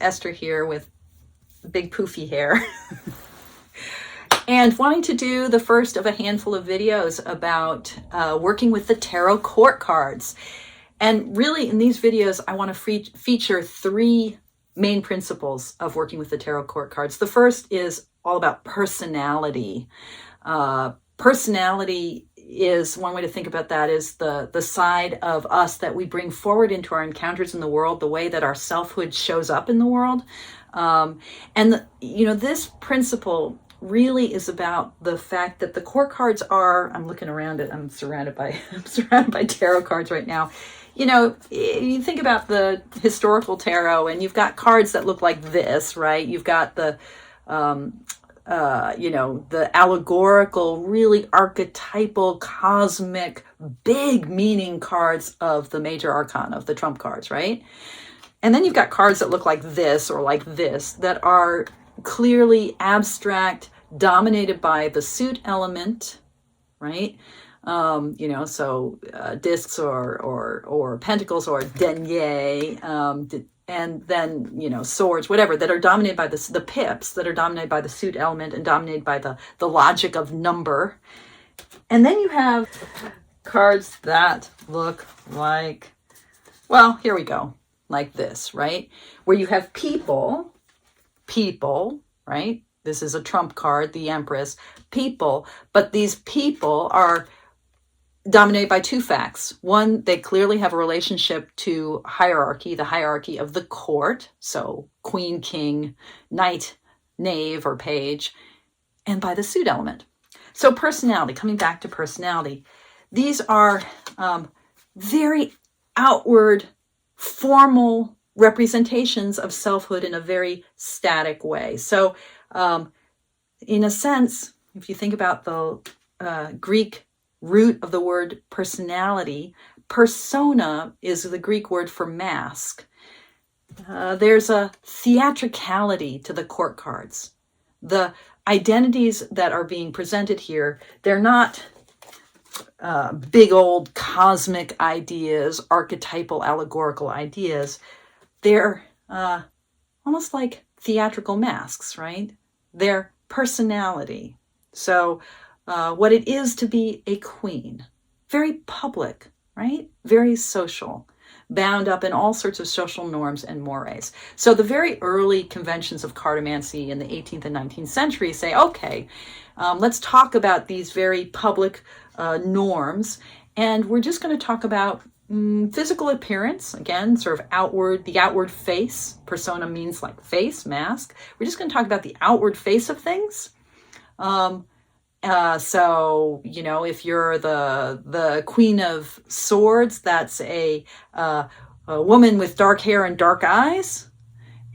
Esther here with big poofy hair and wanting to do the first of a handful of videos about working with the tarot court cards. And really in these videos, I want to feature three main principles of working with the tarot court cards. The first is all about personality. Personality is one way to think about that is the side of us that we bring forward into our encounters in the world, the way that our selfhood shows up in the world. This principle really is about the fact that the court cards are, I'm looking around it, I'm surrounded by tarot cards right now. You think about the historical tarot and you've got cards that look like this, right? You've got the allegorical, really archetypal, cosmic, big meaning cards of the major arcana, of the trump cards, right? And then you've got cards that look like this or like this that are clearly abstract, dominated by the suit element, right? Discs or pentacles or denier, and then, swords, whatever, that are dominated by the pips, that are dominated by the suit element and dominated by the logic of number. And then you have cards that look like, well, here we go, like this, right? Where you have people, right? This is a trump card, the Empress, people, but these people are dominated by two facts. One, they clearly have a relationship to hierarchy, the hierarchy of the court. So queen, king, knight, knave, or page, and by the suit element. So personality, coming back to personality, these are very outward, formal representations of selfhood in a very static way. So in a sense, if you think about the Greek root of the word personality, persona is the Greek word for mask. There's a theatricality to the court cards. The identities that are being presented here, they're not big old cosmic ideas, archetypal, allegorical ideas. They're almost like theatrical masks, right? They're personality. So what it is to be a queen, very public, right? Very social, bound up in all sorts of social norms and mores. So the very early conventions of cartomancy in the 18th and 19th century say, okay, let's talk about these very public norms. And we're just going to talk about physical appearance, again, sort of outward, the outward face. Persona means like face, mask. We're just going to talk about the outward face of things. If you're the Queen of Swords, that's a woman with dark hair and dark eyes.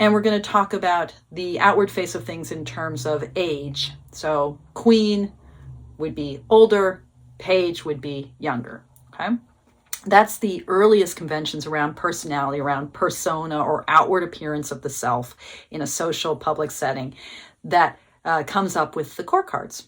And we're going to talk about the outward face of things in terms of age. So queen would be older, page would be younger, okay? That's the earliest conventions around personality, around persona or outward appearance of the self in a social public setting that comes up with the court cards.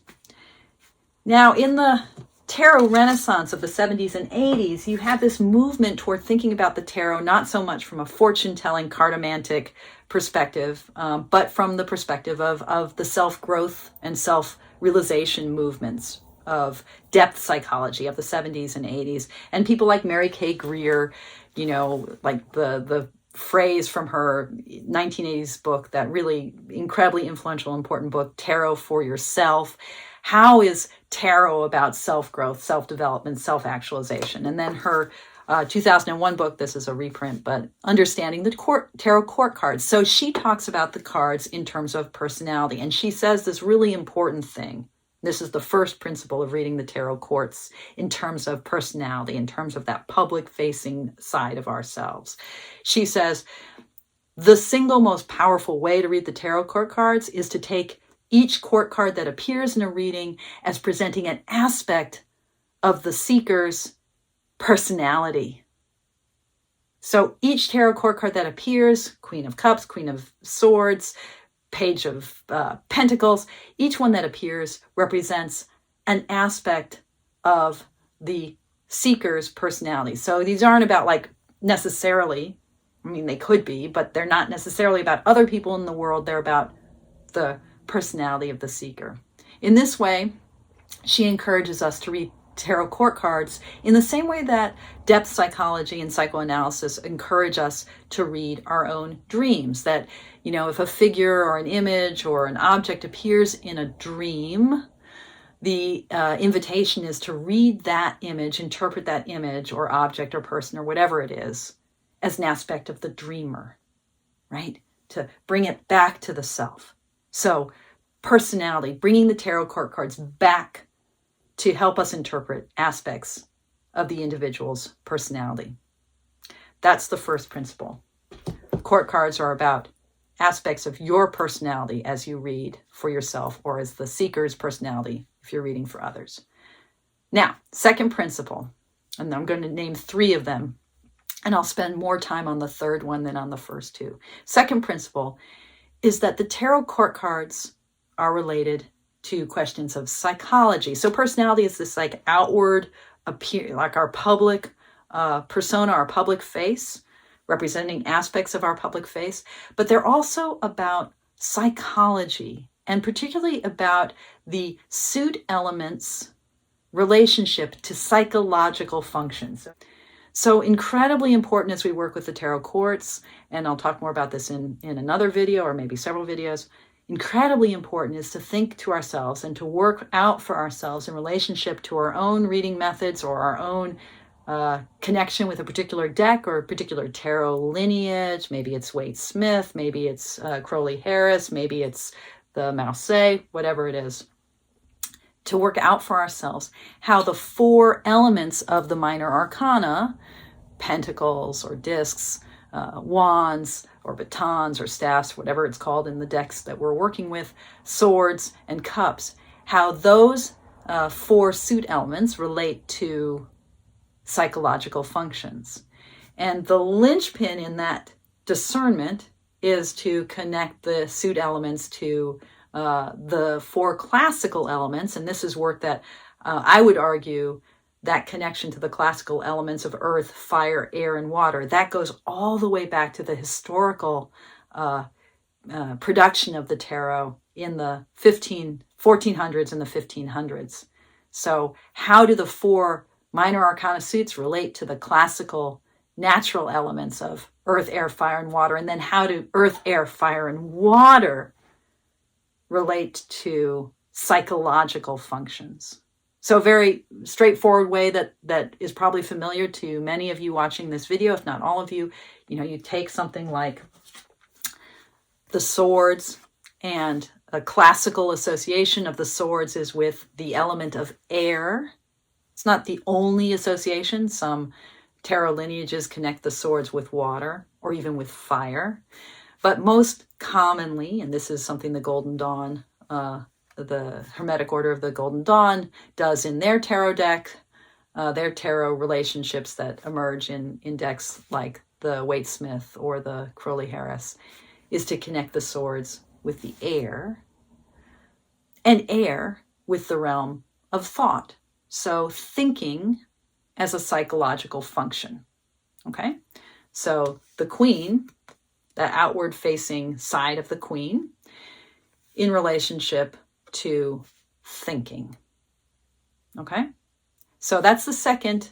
Now, in the tarot renaissance of the 70s and 80s, you had this movement toward thinking about the tarot not so much from a fortune-telling cartomantic perspective, but from the perspective of the self-growth and self-realization movements of depth psychology of the 70s and 80s. And people like Mary K. Greer, like the phrase from her 1980s book, that really incredibly influential, important book, Tarot for Yourself. How is tarot about self-growth, self-development, self-actualization? And then her 2001 book, this is a reprint, but Understanding the Tarot Court Cards. So she talks about the cards in terms of personality. And she says this really important thing. This is the first principle of reading the tarot courts in terms of personality, in terms of that public-facing side of ourselves. She says, the single most powerful way to read the tarot court cards is to take each court card that appears in a reading as presenting an aspect of the seeker's personality. So each tarot court card that appears, Queen of Cups, Queen of Swords, Page of Pentacles, each one that appears represents an aspect of the seeker's personality. So these aren't about necessarily I mean, they could be, but they're not necessarily about other people in the world. They're about the personality of the seeker. In this way, she encourages us to read tarot court cards in the same way that depth psychology and psychoanalysis encourage us to read our own dreams. That, if a figure or an image or an object appears in a dream, the invitation is to read that image, interpret that image or object or person or whatever it is as an aspect of the dreamer, right? To bring it back to the self. So personality, bringing the tarot court cards back to help us interpret aspects of the individual's personality. That's the first principle. Court cards are about aspects of your personality as you read for yourself, or as the seeker's personality if you're reading for others. Now, second principle, and I'm going to name 3 of them, and I'll spend more time on the third one than on the first 2. Second principle is that the tarot court cards are related to questions of psychology. So personality is this like outward appear, like our public persona, our public face, representing aspects of our public face, but they're also about psychology, and particularly about the suit element's relationship to psychological functions. So incredibly important as we work with the tarot courts, and I'll talk more about this in another video or maybe several videos, incredibly important is to think to ourselves and to work out for ourselves in relationship to our own reading methods or our own connection with a particular deck or a particular tarot lineage. Maybe it's Waite Smith, maybe it's Crowley Harris, maybe it's the Mousset, whatever it is. To work out for ourselves how the 4 elements of the minor arcana, pentacles or discs, wands or batons or staffs, whatever it's called in the decks that we're working with, swords and cups, how those 4 suit elements relate to psychological functions. And the linchpin in that discernment is to connect the suit elements to the 4 classical elements. And this is work that I would argue that connection to the classical elements of earth, fire, air, and water, that goes all the way back to the historical production of the tarot in the 1400s and the 1500s. So how do the 4 minor arcana suits relate to the classical natural elements of earth, air, fire, and water? And then how do earth, air, fire, and water relate to psychological functions? So a very straightforward way that is probably familiar to many of you watching this video, if not all of you. You take something like the swords, and a classical association of the swords is with the element of air. It's not the only association. Some tarot lineages connect the swords with water or even with fire. But most commonly, and this is something the Golden Dawn, the Hermetic Order of the Golden Dawn does in their tarot deck, their tarot relationships that emerge in decks like the Waite Smith or the Crowley Harris, is to connect the swords with the air, and air with the realm of thought. So thinking as a psychological function. Okay? So the queen, the outward facing side of the queen, in relationship to thinking. Okay? So that's the second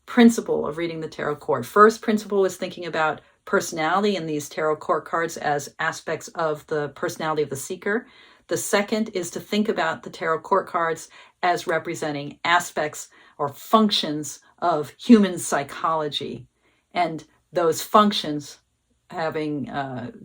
principle of reading the tarot court. First principle is thinking about personality and these tarot court cards as aspects of the personality of the seeker. The second is to think about the tarot court cards as representing aspects or functions of human psychology, and those functions having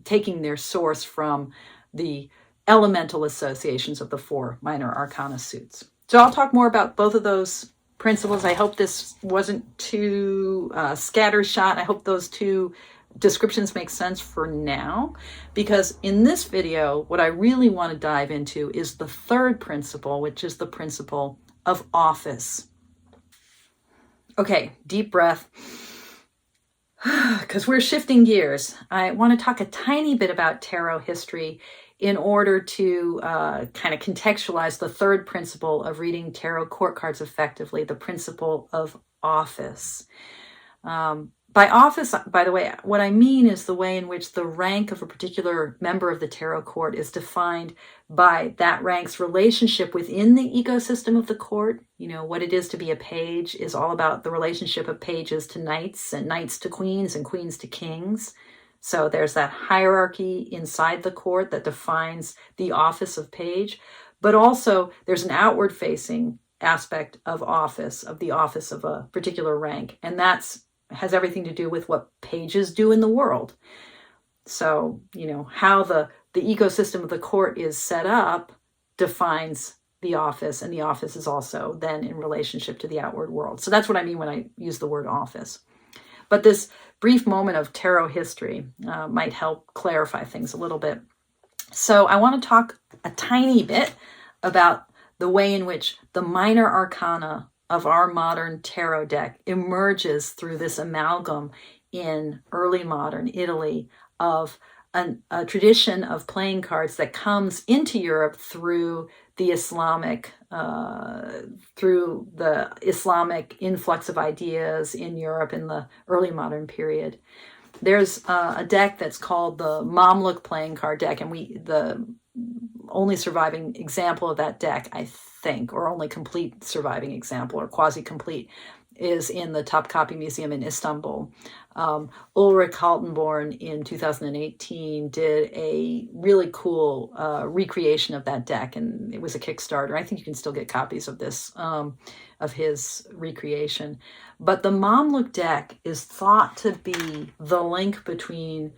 taking their source from the elemental associations of the 4 minor arcana suits. So I'll talk more about both of those principles. I hope this wasn't too scattershot. I hope those 2 descriptions make sense for now, because in this video, what I really want to dive into is the third principle, which is the principle of office. Okay, deep breath, because we're shifting gears. I want to talk a tiny bit about tarot history in order to kind of contextualize the third principle of reading tarot court cards effectively, the principle of office. By office, by the way, what I mean is the way in which the rank of a particular member of the tarot court is defined by that rank's relationship within the ecosystem of the court. You know, what it is to be a page is all about the relationship of pages to knights and knights to queens and queens to kings. So there's that hierarchy inside the court that defines the office of page, but also there's an outward facing aspect of the office of a particular rank. And has everything to do with what pages do in the world. So, you know, how the ecosystem of the court is set up defines the office, and the office is also then in relationship to the outward world. So that's what I mean when I use the word office. But this brief moment of tarot history might help clarify things a little bit. So I want to talk a tiny bit about the way in which the minor arcana of our modern tarot deck emerges through this amalgam in early modern Italy of a tradition of playing cards that comes into Europe through the Islamic influx of ideas in Europe in the early modern period. There's a deck that's called the Mamluk playing card deck, and the only surviving example of that deck, I think, or only complete surviving example or quasi-complete, is in the Topkapi Museum in Istanbul. Ulrich Kaltenborn in 2018 did a really cool recreation of that deck, and it was a Kickstarter. I think you can still get copies of this, of his recreation. But the Mamluk deck is thought to be the link between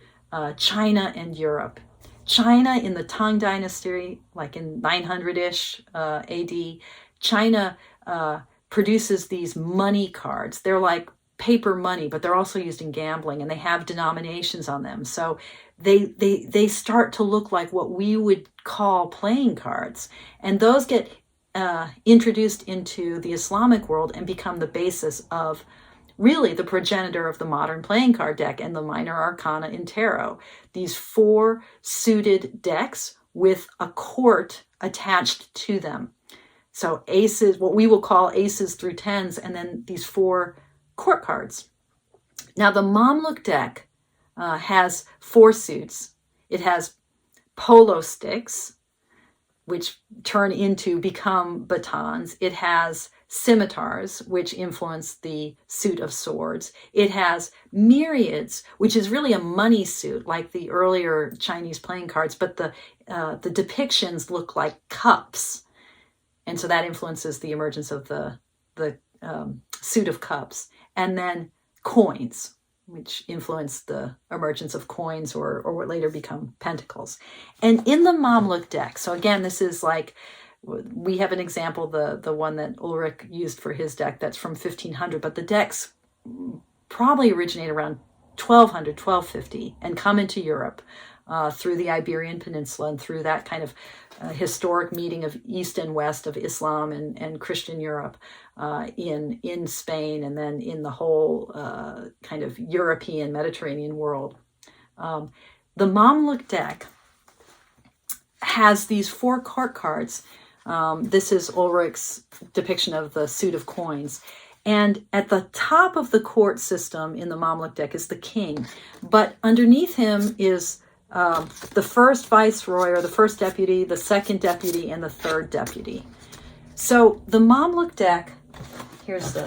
China and Europe. China in the Tang Dynasty, like in 900-ish AD, China produces these money cards. They're like paper money, but they're also used in gambling, and they have denominations on them. So they start to look like what we would call playing cards. And those get introduced into the Islamic world and become the basis of really the progenitor of the modern playing card deck and the minor arcana in tarot. These 4 suited decks with a court attached to them. So aces, what we will call aces through 10s, and then these 4 court cards. Now the Mamluk deck has 4 suits. It has polo sticks, which become batons. It has scimitars, which influence the suit of swords. It has myriads, which is really a money suit, like the earlier Chinese playing cards, but the depictions look like cups. And so that influences the emergence of the suit of cups. And then coins, which influence the emergence of coins or what later become pentacles. And in the Mamluk deck, so again, this is like, we have an example, the one that Ulrich used for his deck that's from 1500, but the decks probably originate around 1200, 1250 and come into Europe through the Iberian Peninsula and through that kind of historic meeting of East and West of Islam and Christian Europe in Spain, and then in the whole kind of European Mediterranean world. The Mamluk deck has these 4 court cards. This is Ulrich's depiction of the suit of coins. And at the top of the court system in the Mamluk deck is the king. But underneath him is the first viceroy or the first deputy, the second deputy, and the third deputy. So the Mamluk deck, here's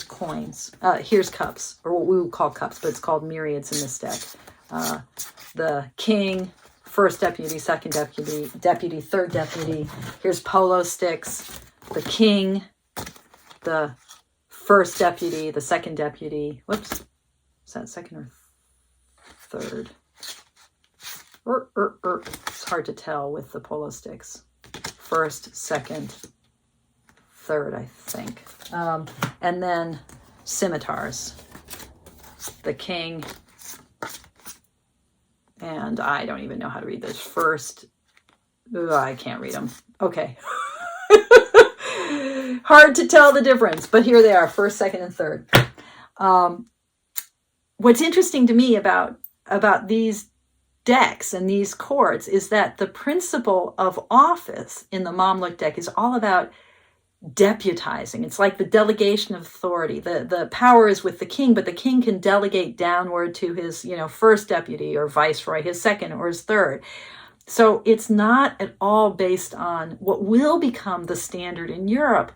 coins, here's cups, or what we would call cups, but it's called myriads in this deck. The king, first deputy, second deputy, third deputy. Here's polo sticks, the king, the first deputy, the second deputy. Whoops, is that second or third? It's hard to tell with the polo sticks. First, second, third, I think. And then scimitars. The king, and I don't even know how to read this. First, I can't read them. Okay. Hard to tell the difference, but here they are, first, second, and third. What's interesting to me about these decks and these courts is that the principle of office in the Mamluk deck is all about deputizing. It's like the delegation of authority. The power is with the king, but the king can delegate downward to his, first deputy or viceroy, his second or his third. So it's not at all based on what will become the standard in Europe,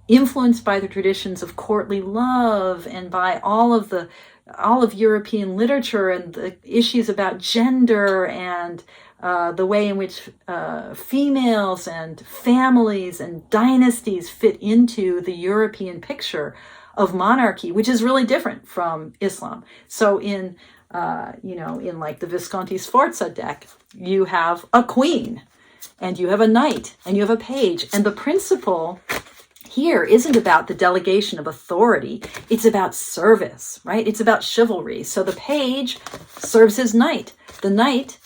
influenced by the traditions of courtly love and by all of European literature and the issues about gender and the way in which females and families and dynasties fit into the European picture of monarchy, which is really different from Islam. So in like the Visconti Sforza deck, you have a queen and you have a knight and you have a page. And the principle here isn't about the delegation of authority. It's about service, right? It's about chivalry. So the page serves his knight. The knight,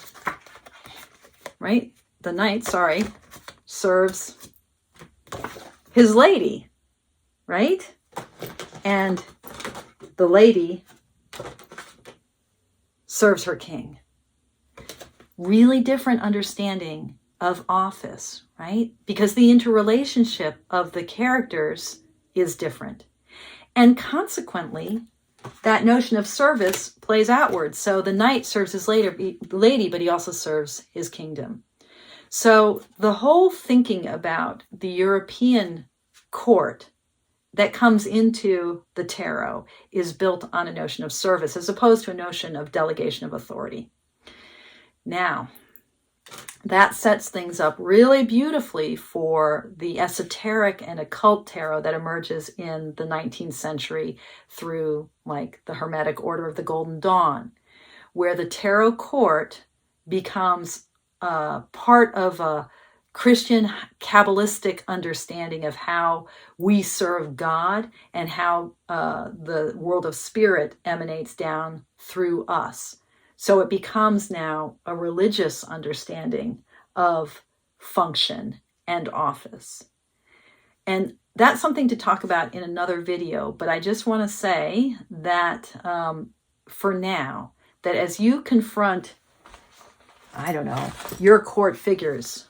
serves his lady, right? And the lady serves her king. Really different understanding of office, right? Because the interrelationship of the characters is different. And consequently, that notion of service plays outward. So the knight serves his lady, but he also serves his kingdom. So the whole thinking about the European court that comes into the tarot is built on a notion of service as opposed to a notion of delegation of authority. Now, that sets things up really beautifully for the esoteric and occult tarot that emerges in the 19th century through like the Hermetic Order of the Golden Dawn, where the tarot court becomes part of a Christian Kabbalistic understanding of how we serve God and how the world of spirit emanates down through us. So it becomes now a religious understanding of function and office. And that's something to talk about in another video, but I just want to say that for now, that as you confront, your court figures,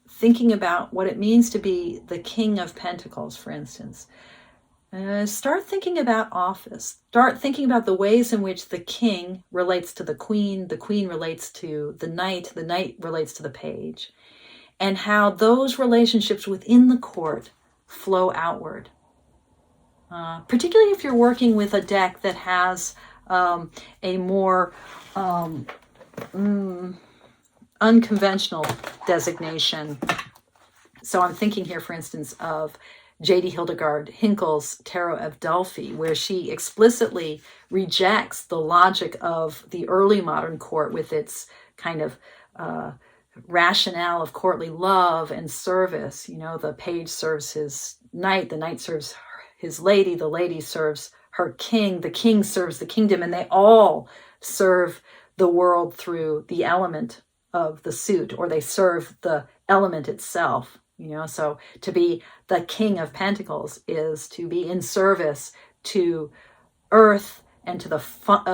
thinking about what it means to be the King of Pentacles, for instance, start thinking about office. Start thinking about the ways in which the king relates to the queen relates to the knight relates to the page, and how those relationships within the court flow outward. Particularly if you're working with a deck that has a more unconventional designation. So I'm thinking here, for instance, of J.D. Hildegard Hinckel's Tarot of Delphi, where she explicitly rejects the logic of the early modern court with its kind of rationale of courtly love and service. The page serves his knight, the knight serves his lady, the lady serves her king, the king serves the kingdom, and they all serve the world through the element of the suit, or they serve the element itself. So to be the King of Pentacles is to be in service to Earth and to the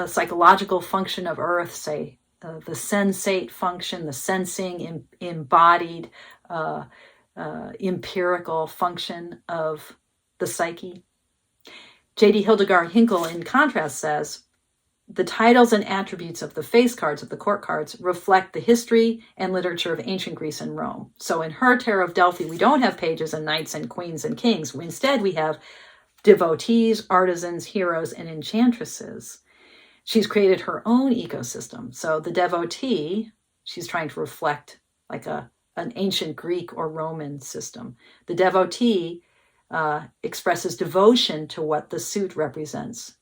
psychological function of Earth, say the sensate function, the sensing embodied empirical function of the psyche. J.D. Hildegard Hinckel, in contrast, says, the titles and attributes of the face cards, of the court cards, reflect the history and literature of ancient Greece and Rome. So in her Tarot of Delphi, we don't have pages and knights and queens and kings. Instead, we have devotees, artisans, heroes, and enchantresses. She's created her own ecosystem. So the devotee, she's trying to reflect like an ancient Greek or Roman system. The devotee expresses devotion to what the suit represents.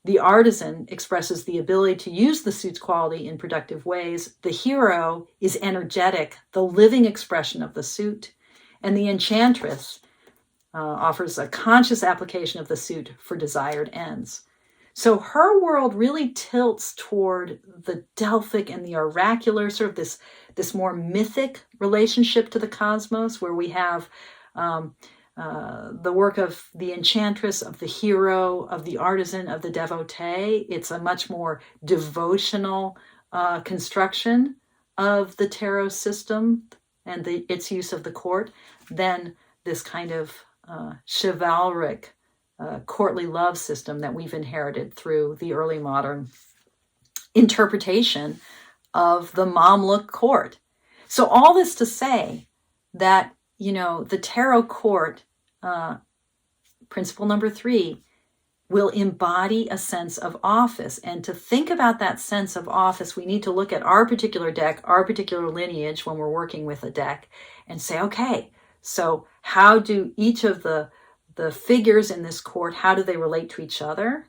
The artisan expresses the ability to use the suit's quality in productive ways. The hero is energetic, the living expression of the suit. And the enchantress offers a conscious application of the suit for desired ends. So her world really tilts toward the Delphic and the oracular, sort of this more mythic relationship to the cosmos, where we have the work of the enchantress, of the hero, of the artisan, of the devotee. It's a much more devotional construction of the tarot system and its use of the court than this kind of chivalric, courtly love system that we've inherited through the early modern interpretation of the Mamluk court. So all this to say that, the tarot court, principle number 3, will embody a sense of office. And to think about that sense of office, we need to look at our particular deck, our particular lineage when we're working with a deck, and say, okay, so how do each of the figures in this court, how do they relate to each other?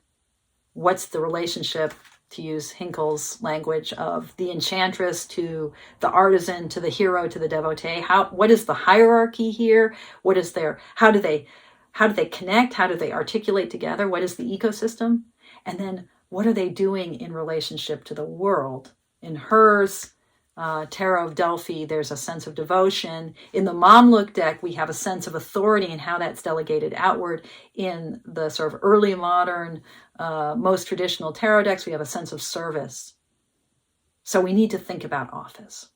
What's the relationship, to use Hinkle's language, of the enchantress to the artisan, to the hero, to the devotee? What is the hierarchy here? How do they connect? How do they articulate together? What is the ecosystem? And then what are they doing in relationship to the world? In hers, Tarot of Delphi, there's a sense of devotion. In the Mamluk deck, we have a sense of authority and how that's delegated outward. In the sort of early modern, most traditional tarot decks, we have a sense of service. So we need to think about office.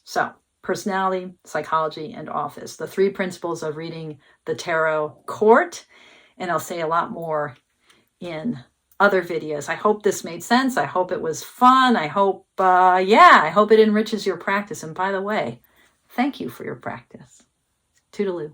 So personality, psychology, and office, the 3 principles of reading the tarot court. And I'll say a lot more in other videos. I hope this made sense. I hope it was fun. I hope it enriches your practice. And by the way, thank you for your practice. Toodaloo.